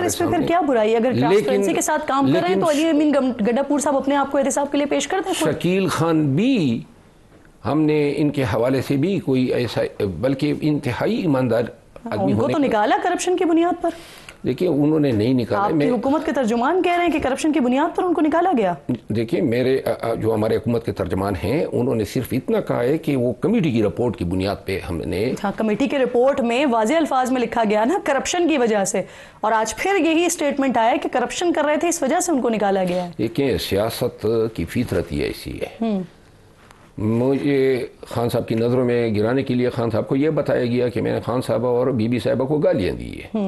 سر اس میں پھر کیا برائی؟ اگر ٹرانسپیرنسی کے ساتھ کام کر رہے ہیں تو علی امین گڈھا پور صاحب اپنے آپ کو احتساب کے لیے پیش کر دیں. شکیل خان بھی ہم نے ان کے حوالے سے بھی کوئی ایسا، بلکہ انتہائی ایماندار آدمی ان کو تو نکالا کرپشن کی بنیاد پر. دیکھیں انہوں نے نہیں نکالا. آپ کی حکومت کے ترجمان کہہ رہے ہیں کہ کرپشن کی بنیاد پر ان کو نکالا گیا. دیکھیں میرے جو ہمارے حکومت کے ترجمان ہیں انہوں نے صرف اتنا کہا ہے کہ وہ کمیٹی کی رپورٹ کی بنیاد پہ ہم نے. ہاں کمیٹی کے رپورٹ میں واضح الفاظ میں لکھا گیا نا کرپشن کی وجہ سے، اور آج پھر یہی اسٹیٹمنٹ آیا کہ کرپشن کر رہے تھے اس وجہ سے ان کو نکالا گیا ہے. دیکھیں سیاست کی فطرت ہی ایسی ہے. مجھے خان صاحب کی نظروں میں گرانے کے لیے خان صاحب کو یہ بتایا گیا کہ میں نے خان صاحبہ اور بی بی صاحبہ کو گالیاں دی ہے.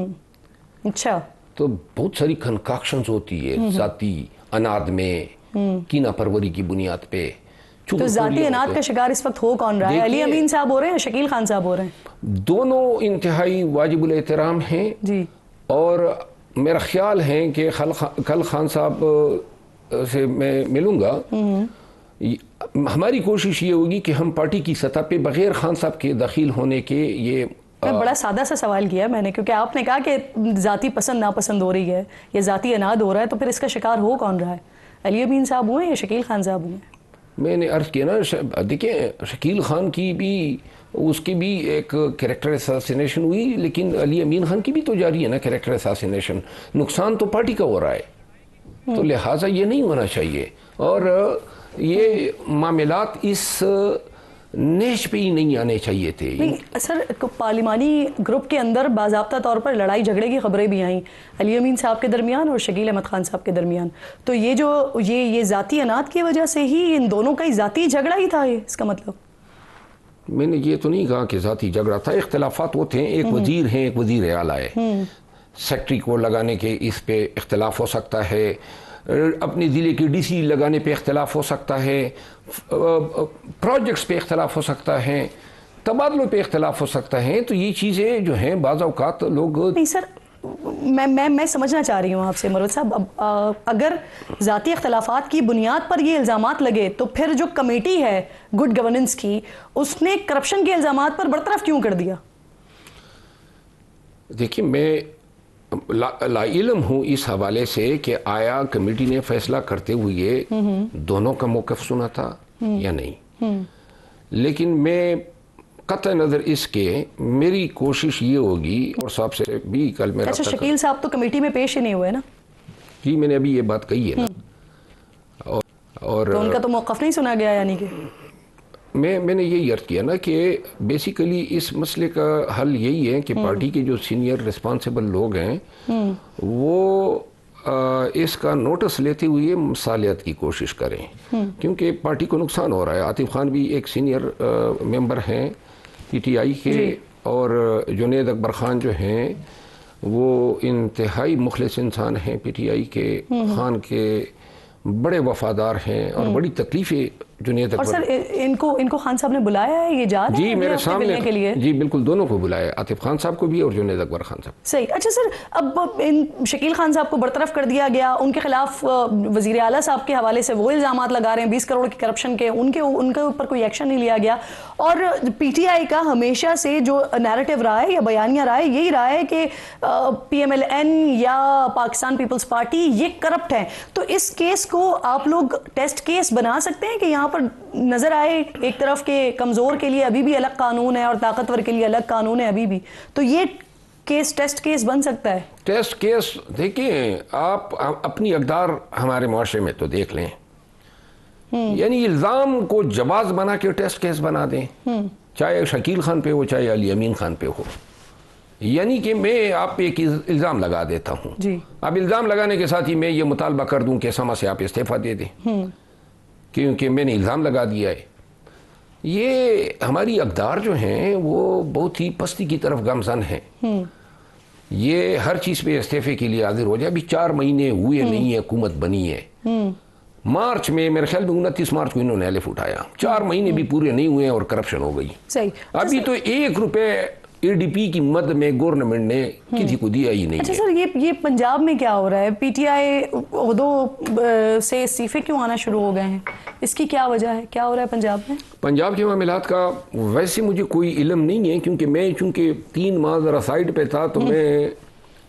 اچھا. تو بہت ساری کنکاکشنز ہوتی ہے ذاتی اناد میں، کینہ پروری کی بنیاد پہ. تو ذاتی اناد کا شکار اس وقت ہو کون رہا ہے؟ علی امین صاحب ہو رہے ہیں یا شکیل خان صاحب ہو رہے ہیں؟ دونوں انتہائی واجب الاحترام ہیں جی. اور میرا خیال ہے کہ کل خان صاحب سے میں ملوں گا. ہماری کوشش یہ ہوگی کہ ہم پارٹی کی سطح پہ بغیر خان صاحب کے دخیل ہونے کے، یہ بڑا سادہ سا سوال کیا میں نے، کیونکہ آپ نے کہا کہ ذاتی پسند ناپسند ہو رہی ہے یا ذاتی اناد ہو رہا ہے، تو پھر اس کا شکار ہو کون رہا ہے؟ علی امین صاحب ہوئے یا شکیل خان صاحب ہوئے؟ میں نے عرض کیا نا، دیکھیں شکیل خان کی بھی اس کی بھی ایک کریکٹر اساسینیشن ہوئی، لیکن علی امین خان کی بھی تو جاری ہے نا کریکٹر اساسینیشن. نقصان تو پارٹی کا ہو رہا ہے، تو لہٰذا یہ نہیں ہونا چاہیے. اور یہ معاملات اس نیش پہ ہی نہیں آنے چاہیے تھے. سر پارلیمانی گروپ کے اندر باضابطہ طور پر لڑائی جھگڑے کی خبریں بھی آئیں علی امین صاحب کے درمیان اور شکیل احمد خان صاحب کے درمیان. تو یہ جو یہ ذاتی اناد کی وجہ سے ہی ان دونوں کا ہی ذاتی جھگڑا ہی تھا، اس کا مطلب؟ میں نے یہ تو نہیں کہا کہ ذاتی جھگڑا تھا. اختلافات ہوتے ہیں. ایک وزیر ہیں، ایک وزیر اعلیٰ ہے. سیکٹری کو لگانے کے اس پہ اختلاف ہو سکتا ہے، اپنے ضلع کی ڈی سی لگانے پہ اختلاف ہو سکتا ہے، پروجیکٹس پہ اختلاف ہو سکتا ہے، تبادلوں پہ اختلاف ہو سکتا ہے. تو یہ چیزیں جو ہیں بعض اوقات لوگ. نہیں سر، میں سمجھنا چاہ رہی ہوں آپ سے مروت صاحب، اگر ذاتی اختلافات کی بنیاد پر یہ الزامات لگے تو پھر جو کمیٹی ہے گڈ گورننس کی، اس نے کرپشن کے الزامات پر برطرف کیوں کر دیا؟ دیکھیں میں لا علم ہوں اس حوالے سے کہ آیا کمیٹی نے فیصلہ کرتے ہوئے دونوں کا موقف سنا تھا یا نہیں. لیکن میں قطع نظر اس کے میری کوشش یہ ہوگی، اور صاحب سے بھی کل میرا. اچھا شکیل صاحب تو کمیٹی میں پیش ہی نہیں ہوئے نا؟ جی میں نے ابھی یہ بات کہی ہے نا. اور تو ان کا تو موقف نہیں سنا گیا، یعنی کہ میں نے یہ عرض کیا نا کہ بیسیکلی اس مسئلے کا حل یہی ہے کہ پارٹی کے جو سینئر ریسپانسیبل لوگ ہیں وہ اس کا نوٹس لیتے ہوئے مصالحت کی کوشش کریں، کیونکہ پارٹی کو نقصان ہو رہا ہے. عاطف خان بھی ایک سینئر ممبر ہیں پی ٹی آئی کے، اور جنید اکبر خان جو ہیں وہ انتہائی مخلص انسان ہیں پی ٹی آئی کے. خان کے بڑے وفادار ہیں اور بڑی تکلیفیں جنید اکبر. اور سر ان کو خان صاحب نے بلایا ہے، یہ جا رہے ہیں جی میرے سامنے کے لیے؟ جی بالکل دونوں کو بلایا، عاطف خان صاحب کو بھی اور جنید اکبر خان صاحب. صحیح. اچھا سر، اب شکیل خان صاحب کو برطرف کر دیا گیا، ان کے خلاف وزیر اعلیٰ صاحب کے حوالے سے وہ الزامات لگا رہے ہیں 20 کروڑ کی کرپشن کے، ان کے اوپر کوئی ایکشن نہیں لیا گیا. اور پی ٹی آئی کا ہمیشہ سے جو نیریٹو رہا ہے یا بیانیہ رہا ہے، یہی رہا ہے کہ پی ایم ایل این یا پاکستان پیپلز پارٹی یہ کرپٹ ہے. تو اس کیس کو آپ لوگ ٹیسٹ کیس بنا سکتے ہیں کہ یہاں پر نظر آئے ایک طرف کے کمزور کے لیے ابھی بھی الگ قانون ہے اور طاقتور کے لیے الگ قانون ہے ابھی بھی، تو یہ کیس ٹیسٹ کیس بن سکتا ہے؟ ٹیسٹ کیس دیکھیں، آپ اپنی اقدار ہمارے معاشرے میں تو دیکھ لیں، یعنی الزام کو جواز بنا کے ٹیسٹ کیس بنا دیں، چاہے شکیل خان پہ ہو چاہے علی امین خان پہ ہو. یعنی کہ میں آپ پہ ایک الزام لگا دیتا ہوں جی. اب الزام لگانے کے ساتھ ہی میں یہ مطالبہ کر دوں کہ سما سے آپ استعفیٰ دے دیں کیونکہ میں نے الزام لگا دیا ہے. یہ ہماری اقدار جو ہیں وہ بہت ہی پستی کی طرف گامزن ہیں. یہ ہر چیز پہ استعفے کے لیے حاضر ہو جائے. ابھی 4 مہینے ہوئے نہیں ہے حکومت بنی ہے. مارچ میں میرے خیال میں 29 مارچ کو انہوں نے حلف اٹھایا، 4 مہینے بھی پورے نہیں ہوئے اور کرپشن ہو گئی. صحیح. ابھی تو 1 روپے اے ڈی پی کی مد میں گورنمنٹ نے کسی کو دیا ہی نہیں. اچھا سر، یہ پنجاب میں کیا ہو رہا ہے؟ پی ٹی آئی عہدوں سے استعفے کیوں آنا شروع ہو گئے ہیں؟ اس کی کیا وجہ ہے؟ کیا ہو رہا ہے پنجاب میں؟ پنجاب کے معاملات کا ویسے مجھے کوئی علم نہیں ہے، کیونکہ میں چونکہ 3 ماہ ذرا سائڈ پہ تھا تو میں